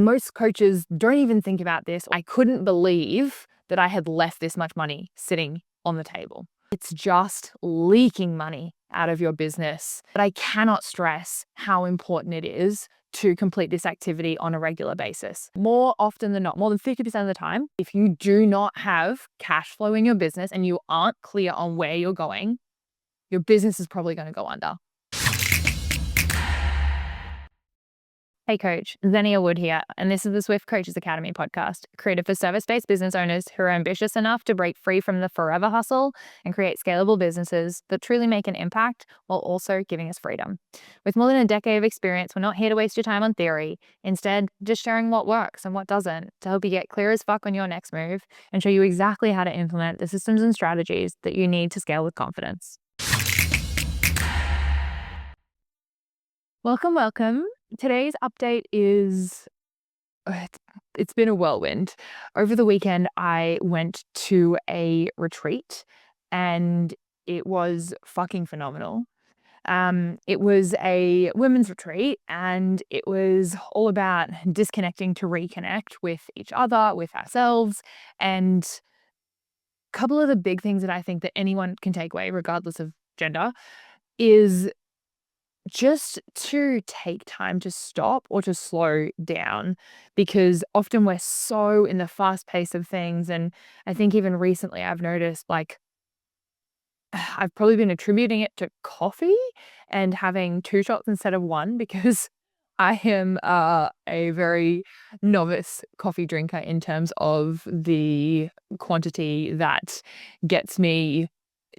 Most coaches don't even think about this. I couldn't believe that I had left this much money sitting on the table. It's just leaking money out of your business. But I cannot stress how important it is to complete this activity on a regular basis. More often than not, more than 50% of the time, if you do not have cash flow in your business and you aren't clear on where you're going, your business is probably going to go under. Hey coach, Xenia Wood here, and this is the Swift Biz Academy podcast, created for service-based business owners who are ambitious enough to break free from the forever hustle and create scalable businesses that truly make an impact while also giving us freedom. With more than a decade of experience, we're not here to waste your time on theory. Instead, just sharing what works and what doesn't to help you get clear as fuck on your next move and show you exactly how to implement the systems and strategies that you need to scale with confidence. Welcome. Today's update is, it's been a whirlwind. Over the weekend, I went to a retreat and it was fucking phenomenal. It was a women's retreat and it was all about disconnecting to reconnect with each other, with ourselves. And a couple of the big things that I think that anyone can take away, regardless of gender, is just to take time to stop or to slow down, because often we're so in the fast pace of things. And I think even recently I've noticed, like, I've probably been attributing it to coffee and having 2 shots instead of 1 because I am a very novice coffee drinker in terms of the quantity that gets me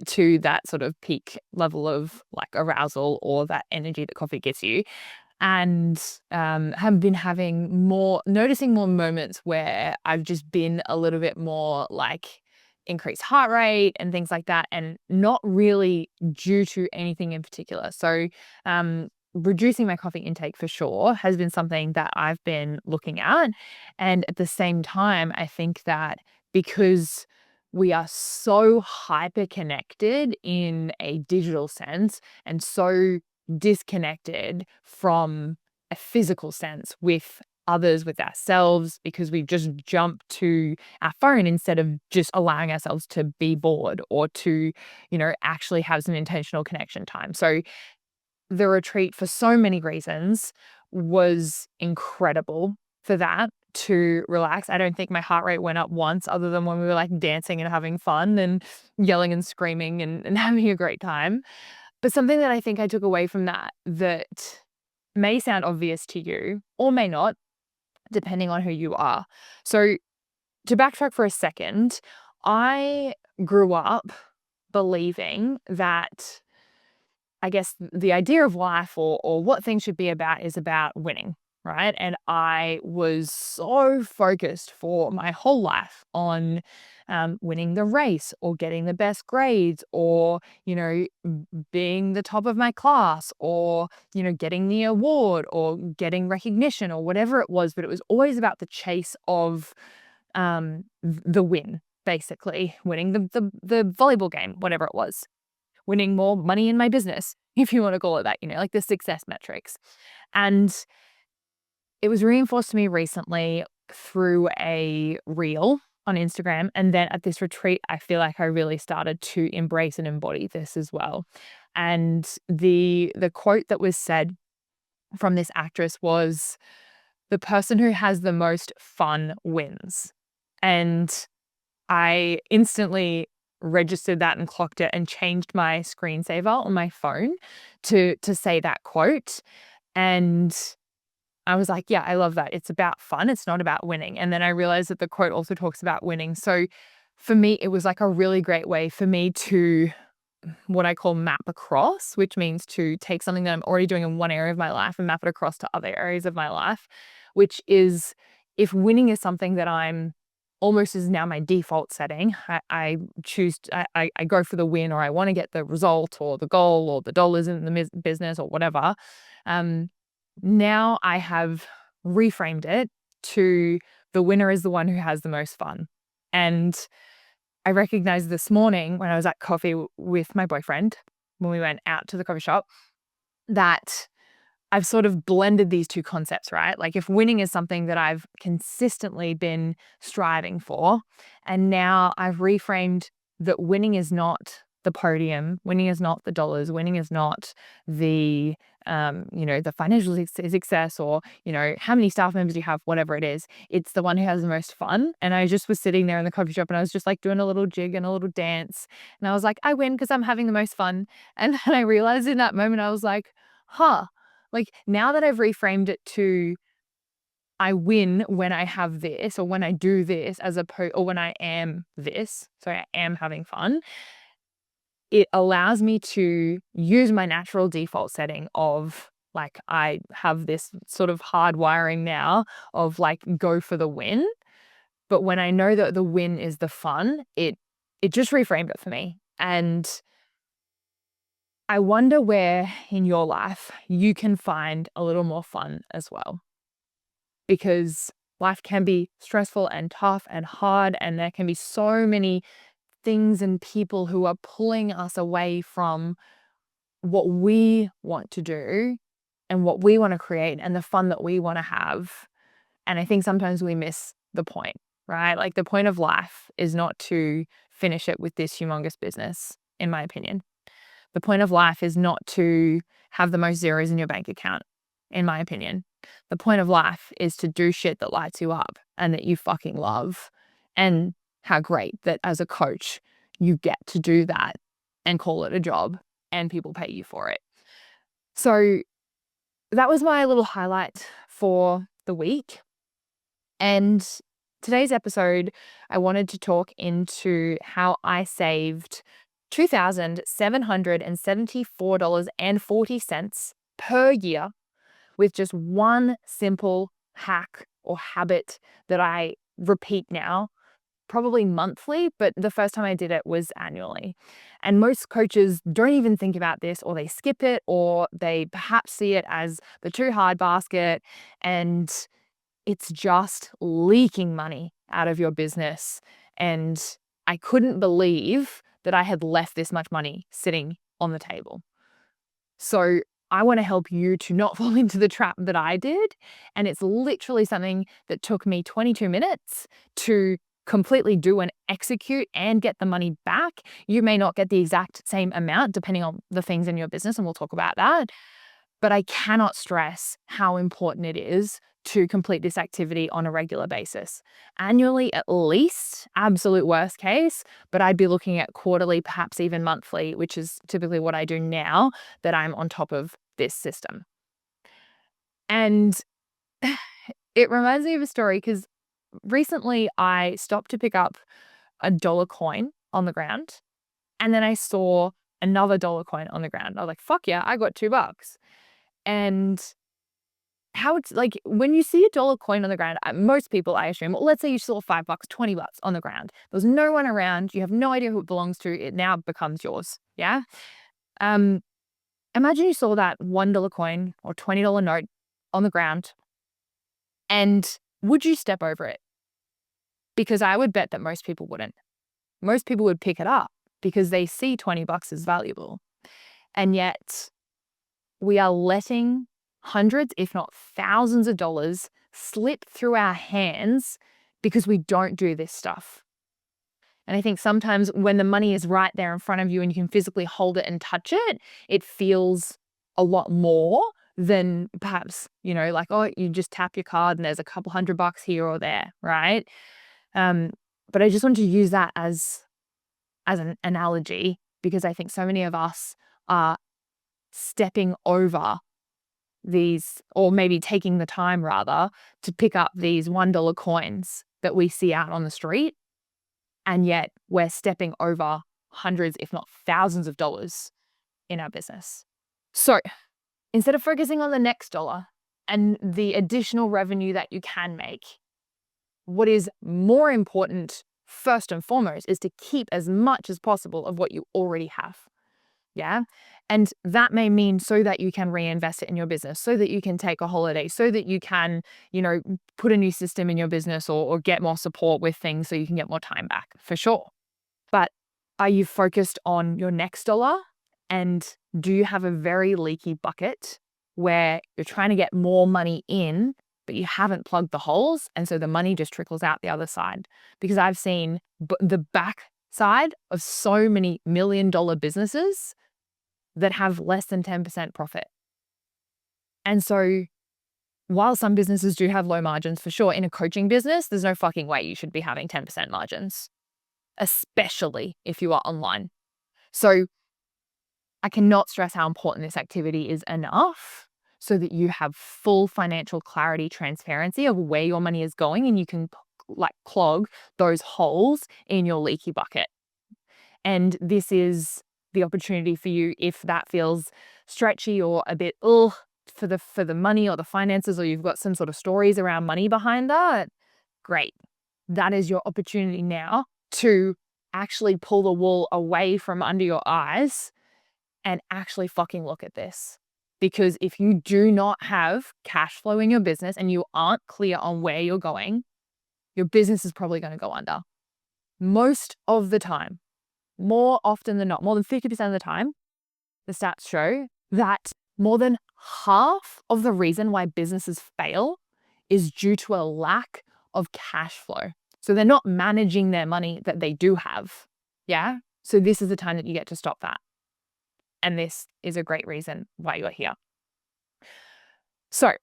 to that sort of peak level of like arousal or that energy that coffee gets you. And have been noticing more moments where I've just been a little bit more like increased heart rate and things like that, and not really due to anything in particular. So reducing my coffee intake for sure has been something that I've been looking at. And at the same time, I think that because we are so hyper connected in a digital sense and so disconnected from a physical sense with others, with ourselves, because we just jump to our phone instead of just allowing ourselves to be bored or to, actually have some intentional connection time. So the retreat, for so many reasons, was incredible for that, to relax. I don't think my heart rate went up once, other than when we were like dancing and having fun and yelling and screaming and having a great time. But something that I think I took away from that may sound obvious to you or may not, depending on who you are. So to backtrack for a second, I grew up believing that, I guess, the idea of life or what things should be about is about winning, right? And I was so focused for my whole life on winning the race or getting the best grades or, being the top of my class or, getting the award or getting recognition or whatever it was. But it was always about the chase of the win, basically winning the volleyball game, whatever it was, winning more money in my business, if you want to call it that, like the success metrics. And it was reinforced to me recently through a reel on Instagram. And then at this retreat, I feel like I really started to embrace and embody this as well. And the quote that was said from this actress was, "The person who has the most fun wins." And I instantly registered that and clocked it and changed my screensaver on my phone to say that quote. And I was like, yeah, I love that. It's about fun. It's not about winning. And then I realized that the quote also talks about winning. So for me, it was like a really great way for me to, what I call, map across, which means to take something that I'm already doing in one area of my life and map it across to other areas of my life, which is, if winning is something that I'm almost is now my default setting, I choose, I go for the win, or I want to get the result or the goal or the dollars in the business or whatever. Now I have reframed it to, the winner is the one who has the most fun. And I recognized this morning when I was at coffee with my boyfriend, when we went out to the coffee shop, that I've sort of blended these two concepts, right? Like if winning is something that I've consistently been striving for, and now I've reframed that winning is not the podium, winning is not the dollars, winning is not the the financial success, or, how many staff members you have, whatever it is. It's the one who has the most fun. And I just was sitting there in the coffee shop and I was just like doing a little jig and a little dance. And I was like, I win because I'm having the most fun. And then I realized in that moment, I was like, huh. Like, now that I've reframed it to I win when I have this, or when I do this, or when I am this, so I am having fun, it allows me to use my natural default setting of, like, I have this sort of hard wiring now of, like, go for the win. But when I know that the win is the fun, it just reframed it for me. And I wonder where in your life you can find a little more fun as well, because life can be stressful and tough and hard, and there can be so many things and people who are pulling us away from what we want to do and what we want to create and the fun that we want to have. And I think sometimes we miss the point, right? Like, the point of life is not to finish it with this humongous business, in my opinion. The point of life is not to have the most zeros in your bank account, in my opinion. The point of life is to do shit that lights you up and that you fucking love. And how great that as a coach, you get to do that and call it a job and people pay you for it. So that was my little highlight for the week. And today's episode, I wanted to talk into how I saved $2,774.40 per year with just one simple hack or habit that I repeat now, probably monthly, but the first time I did it was annually. And most coaches don't even think about this, or they skip it, or they perhaps see it as the too hard basket, and it's just leaking money out of your business. And I couldn't believe that I had left this much money sitting on the table. So I want to help you to not fall into the trap that I did. And it's literally something that took me 22 minutes to completely do and execute and get the money back. You may not get the exact same amount depending on the things in your business, and we'll talk about that. But I cannot stress how important it is to complete this activity on a regular basis. Annually, at least, absolute worst case, but I'd be looking at quarterly, perhaps even monthly, which is typically what I do now that I'm on top of this system. And it reminds me of a story because recently I stopped to pick up a dollar coin on the ground, and then I saw another dollar coin on the ground. I was like, fuck yeah, I got $2. And how it's like when you see a dollar coin on the ground, most people, I assume, let's say you saw $5, $20 on the ground. There's no one around. You have no idea who it belongs to. It now becomes yours. Yeah. Imagine you saw that $1 coin or $20 note on the ground, and would you step over it? Because I would bet that most people wouldn't. Most people would pick it up because they see $20 as valuable. And yet we are letting hundreds, if not thousands of dollars slip through our hands because we don't do this stuff. And I think sometimes when the money is right there in front of you and you can physically hold it and touch it, it feels a lot more than perhaps, like, oh, you just tap your card and there's a couple $100 here or there, right? But I just want to use that as an analogy, because I think so many of us are stepping over these, or maybe taking the time rather, to pick up these $1 coins that we see out on the street. And yet we're stepping over hundreds, if not thousands of dollars in our business. So instead of focusing on the next dollar and the additional revenue that you can make, what is more important, first and foremost, is to keep as much as possible of what you already have. Yeah. And that may mean so that you can reinvest it in your business, so that you can take a holiday, so that you can, put a new system in your business, or get more support with things so you can get more time back, for sure. But are you focused on your next dollar? And do you have a very leaky bucket where you're trying to get more money in, but you haven't plugged the holes. And so the money just trickles out the other side. Because I've seen the back side of so many $1 million businesses that have less than 10% profit. And so while some businesses do have low margins for sure, in a coaching business, there's no fucking way you should be having 10% margins, especially if you are online. So I cannot stress how important this activity is enough so that you have full financial clarity, transparency of where your money is going, and you can clog those holes in your leaky bucket. And this is the opportunity for you, if that feels stretchy or a bit for the money or the finances, or you've got some sort of stories around money behind that, great. That is your opportunity now to actually pull the wool away from under your eyes and actually fucking look at this. Because if you do not have cash flow in your business and you aren't clear on where you're going, your business is probably going to go under. Most of the time, more often than not, more than 50% of the time, the stats show that more than half of the reason why businesses fail is due to a lack of cash flow. So they're not managing their money that they do have. Yeah. So this is the time that you get to stop that. And this is a great reason why you're here. So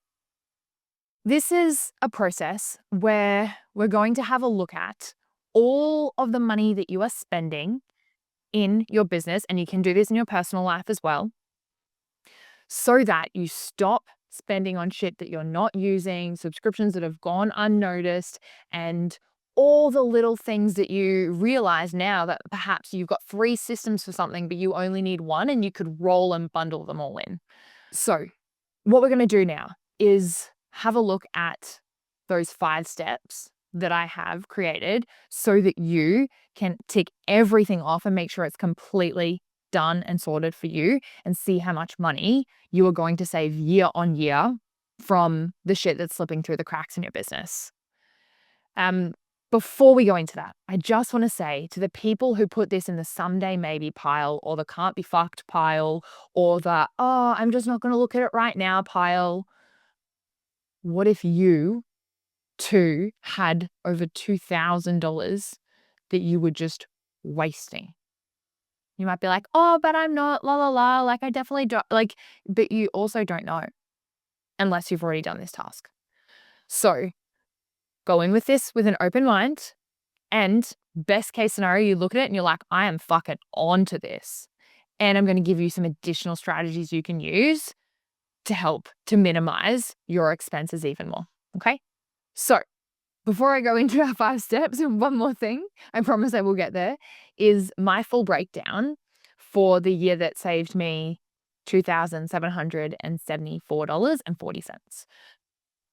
this is a process where we're going to have a look at all of the money that you are spending in your business, and you can do this in your personal life as well, so that you stop spending on shit that you're not using, subscriptions that have gone unnoticed, and all the little things that you realize now that perhaps you've got 3 systems for something, but you only need one, and you could roll and bundle them all in. So what we're going to do now is have a look at those 5 steps that I have created so that you can tick everything off and make sure it's completely done and sorted for you, and see how much money you are going to save year on year from the shit that's slipping through the cracks in your business. Before we go into that, I just want to say to the people who put this in the someday maybe pile, or the can't be fucked pile, or the, oh, I'm just not going to look at it right now pile. What if you too had over $2,000 that you were just wasting? You might be like, oh, but I'm not, la la la, like I definitely don't, like, but you also don't know unless you've already done this task. So go in with this with an open mind, and best case scenario, you look at it and you're like, I am fucking on to this. And I'm going to give you some additional strategies you can use to help to minimize your expenses even more. Okay. So before I go into our 5 steps, one more thing, I promise I will get there, is my full breakdown for the year that saved me $2,774.40.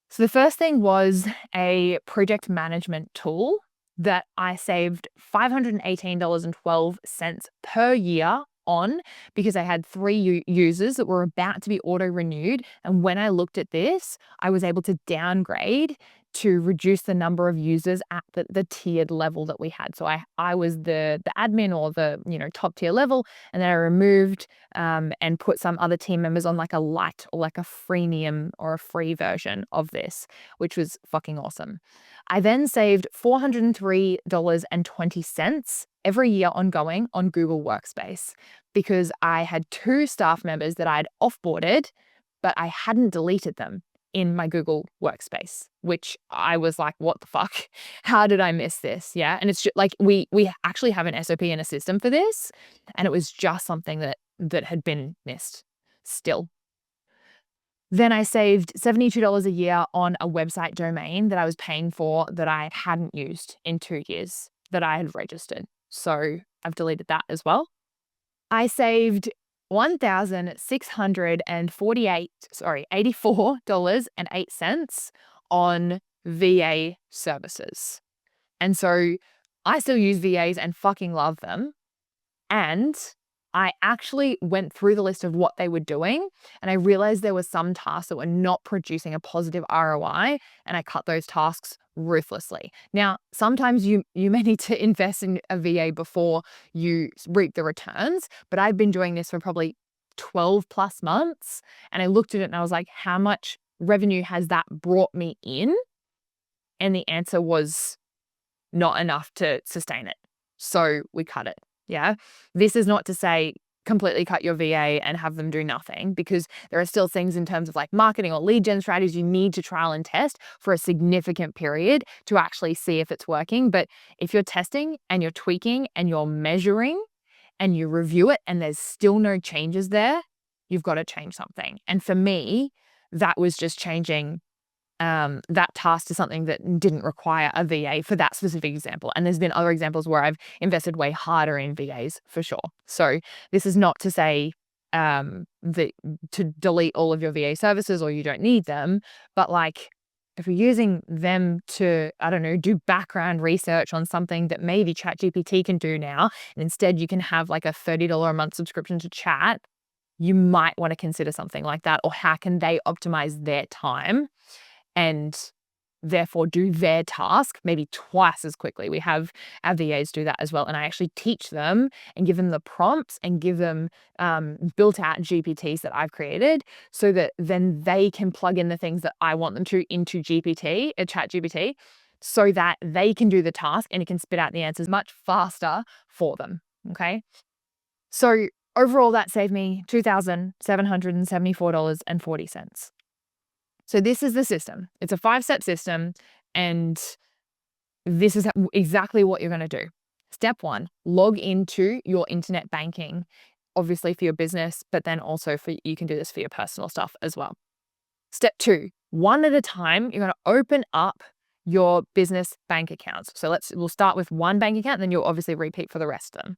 So the first thing was a project management tool that I saved $518.12 per year on, because I had 3 users that were about to be auto-renewed. And when I looked at this, I was able to downgrade to reduce the number of users at the tiered level that we had. So I was the admin, or the top tier level, and then I removed and put some other team members on like a light or like a freemium or a free version of this, which was fucking awesome. I then saved $403.20 every year ongoing on Google Workspace, because I had 2 staff members that I'd offboarded, but I hadn't deleted them in my Google Workspace, which I was like, what the fuck? How did I miss this? Yeah. And it's just like, we actually have an SOP and a system for this, and it was just something that had been missed still. Then I saved $72 a year on a website domain that I was paying for that I hadn't used in 2 years that I had registered. So I've deleted that as well. I saved $84.08 on VA services. And so I still use VAs and fucking love them. And I actually went through the list of what they were doing, and I realized there were some tasks that were not producing a positive ROI, and I cut those tasks ruthlessly. Now, sometimes you may need to invest in a VA before you reap the returns, but I've been doing this for probably 12 plus months. And I looked at it and I was like, how much revenue has that brought me in? And the answer was not enough to sustain it. So we cut it. Yeah. This is not to say completely cut your VA and have them do nothing, because there are still things in terms of like marketing or lead gen strategies you need to trial and test for a significant period to actually see if it's working. But if you're testing and you're tweaking and you're measuring and you review it and there's still no changes there, you've got to change something. And for me, that was just changing that task to something that didn't require a VA for that specific example. And there's been other examples where I've invested way harder in VAs for sure. So this is not to say that to delete all of your VA services or you don't need them, but like if you're using them to, I don't know, do background research on something that maybe ChatGPT can do now, and instead you can have like a $30 a month subscription to Chat, you might want to consider something like that. Or how can they optimize their time and therefore do their task maybe twice as quickly? We have our VAs do that as well. And I actually teach them and give them the prompts and give them built out GPTs that I've created so that then they can plug in the things that I want them to into ChatGPT, so that they can do the task and it can spit out the answers much faster for them. Okay. So overall, that saved me $2,774.40. So this is the system. It's a 5-step system, and this is exactly what you're going to do. Step 1, log into your internet banking, obviously for your business, but then also you can do this for your personal stuff as well. Step 2, one at a time, you're going to open up your business bank accounts. So we'll start with one bank account, and then you'll obviously repeat for the rest of them.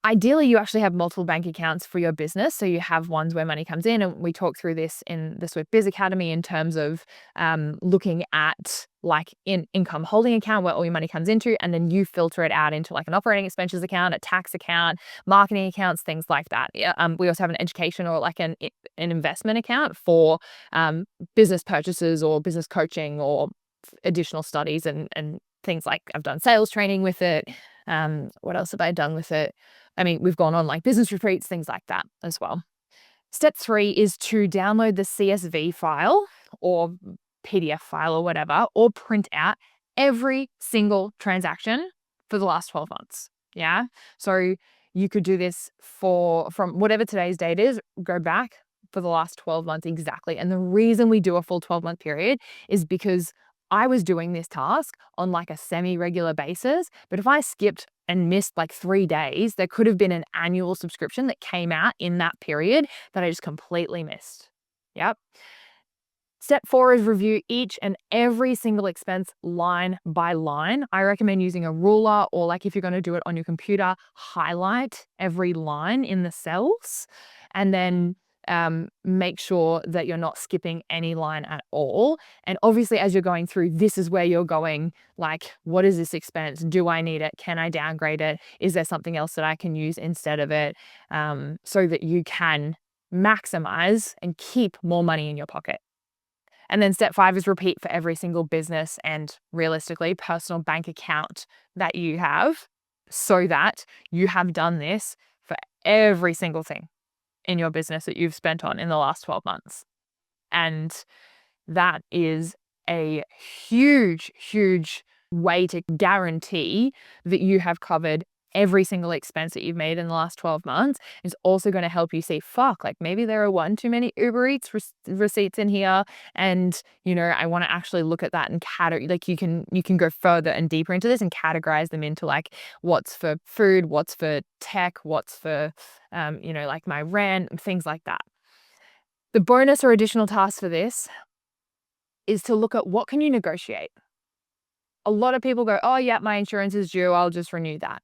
Ideally, you actually have multiple bank accounts for your business. So you have ones where money comes in, and we talk through this in the Swift Biz Academy in terms of looking at like an income holding account where all your money comes into, and then you filter it out into like an operating expenses account, a tax account, marketing accounts, things like that. We also have an education or like an investment account for business purchases or business coaching or additional studies and things like I've done sales training with it. What else have I done with it? I mean, we've gone on like business retreats, things like that as well. Step 3 is to download the CSV file or PDF file or whatever, or print out every single transaction for the last 12 months. Yeah. So you could do this from whatever today's date is, go back for the last 12 months exactly. And the reason we do a full 12-month period is because I was doing this task on like a semi-regular basis, but if I skipped and missed like 3 days, there could have been an annual subscription that came out in that period that I just completely missed. Yep. Step 4 is review each and every single expense line by line. I recommend using a ruler, or like if you're going to do it on your computer, highlight every line in the cells, and then make sure that you're not skipping any line at all. And obviously, as you're going through, this is where you're going like, what is this expense? Do I need it? Can I downgrade it? Is there something else that I can use instead of it? So that you can maximize and keep more money in your pocket. And then step 5 is repeat for every single business and realistically personal bank account that you have, so that you have done this for every single thing in your business that you've spent on in the last 12 months. And that is a huge, huge way to guarantee that you have covered every single expense that you've made in the last 12 months. It's also going to help you see, like maybe there are one too many Uber Eats receipts in here. And, I want to actually look at that and like you can go further and deeper into this and categorize them into like what's for food, what's for tech, what's for, like my rent, things like that. The bonus or additional task for this is to look at what can you negotiate. A lot of people go, oh yeah, my insurance is due, I'll just renew that.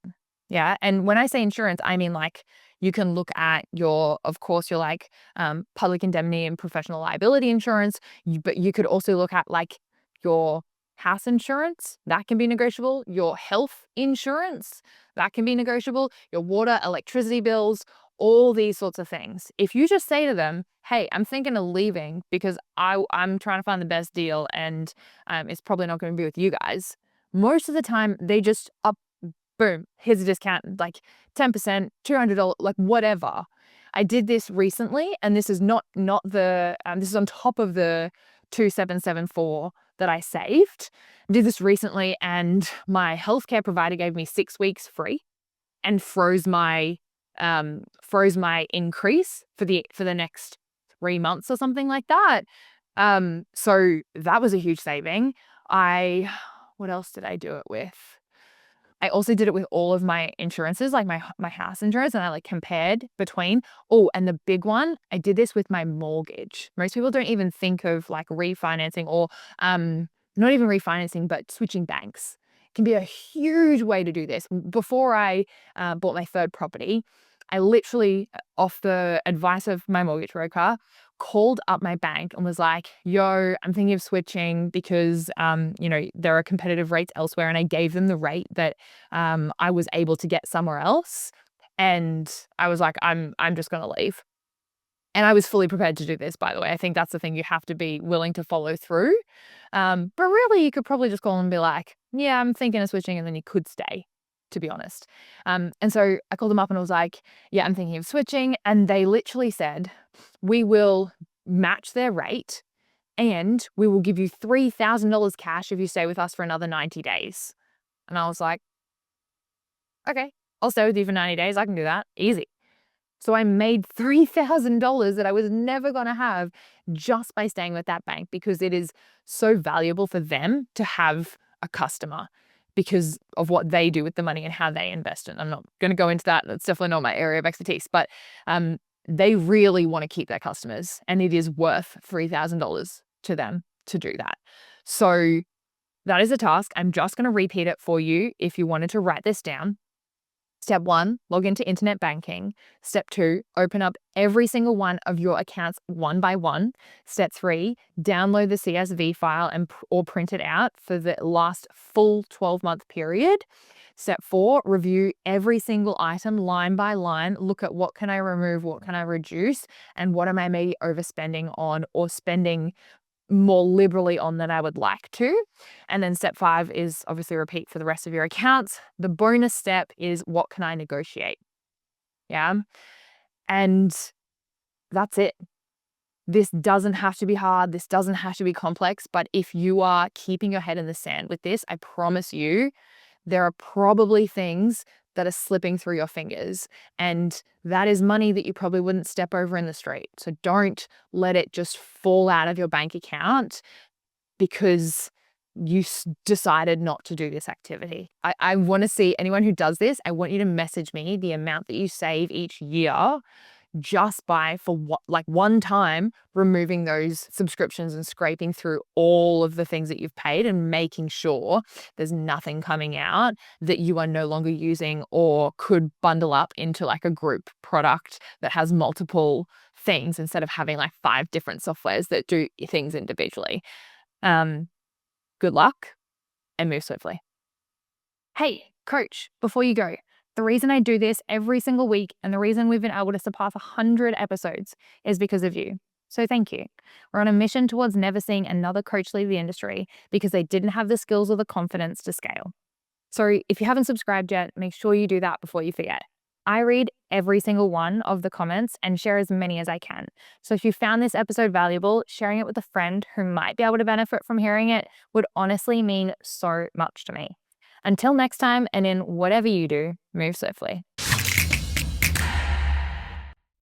Yeah. And when I say insurance, I mean like you can look at your like public indemnity and professional liability insurance, but you could also look at like your house insurance, that can be negotiable, your health insurance, that can be negotiable, your water, electricity bills, all these sorts of things. If you just say to them, hey, I'm thinking of leaving because I'm trying to find the best deal and it's probably not going to be with you guys, most of the time they just boom, here's a discount, like 10%, $200, like whatever. I did this recently, and this is not the this is on top of the 2774 that I saved. I did this recently, and my healthcare provider gave me 6 weeks free and froze my increase for the next 3 months or something like that. So that was a huge saving. What else did I do it with? I also did it with all of my insurances, like my house insurance, and I like compared between. Oh, and the big one, I did this with my mortgage. Most people don't even think of like refinancing or not even refinancing, but switching banks. It can be a huge way to do this. Before I bought my third property, I literally, off the advice of my mortgage broker, called up my bank and was like, yo, I'm thinking of switching because, there are competitive rates elsewhere. And I gave them the rate that I was able to get somewhere else. And I was like, I'm just going to leave. And I was fully prepared to do this, by the way. I think that's the thing. You have to be willing to follow through. But really, you could probably just call and be like, yeah, I'm thinking of switching. And then you could stay, to be honest. And so I called them up and I was like, yeah, I'm thinking of switching. And they literally said, we will match their rate and we will give you $3,000 cash if you stay with us for another 90 days. And I was like, okay, I'll stay with you for 90 days. I can do that. Easy. So I made $3,000 that I was never going to have just by staying with that bank, because it is so valuable for them to have a customer because of what they do with the money and how they invest it. I'm not going to go into that. That's definitely not my area of expertise, but they really want to keep their customers, and it is worth $3,000 to them to do that. So that is a task. I'm just going to repeat it for you if you wanted to write this down. Step 1, log into internet banking. Step 2, open up every single one of your accounts one by one. Step 3, download the CSV file or print it out for the last full 12-month period. Step 4, review every single item line by line. Look at what can I remove, what can I reduce, and what am I maybe overspending on or spending more liberally on than I would like to. And then step 5 is obviously repeat for the rest of your accounts. The bonus step is what can I negotiate? Yeah. And that's it. This doesn't have to be hard. This doesn't have to be complex. But if you are keeping your head in the sand with this, I promise you, there are probably things that are slipping through your fingers. And that is money that you probably wouldn't step over in the street. So don't let it just fall out of your bank account because you decided not to do this activity. I want to see anyone who does this, I want you to message me the amount that you save each year just by, for what, like one time, removing those subscriptions and scraping through all of the things that you've paid and making sure there's nothing coming out that you are no longer using or could bundle up into like a group product that has multiple things instead of having like 5 different softwares that do things individually. Good luck and move swiftly. Hey, coach, before you go, the reason I do this every single week and the reason we've been able to surpass 100 episodes is because of you. So thank you. We're on a mission towards never seeing another coach leave the industry because they didn't have the skills or the confidence to scale. So if you haven't subscribed yet, make sure you do that before you forget. I read every single one of the comments and share as many as I can. So if you found this episode valuable, sharing it with a friend who might be able to benefit from hearing it would honestly mean so much to me. Until next time, and in whatever you do, move swiftly.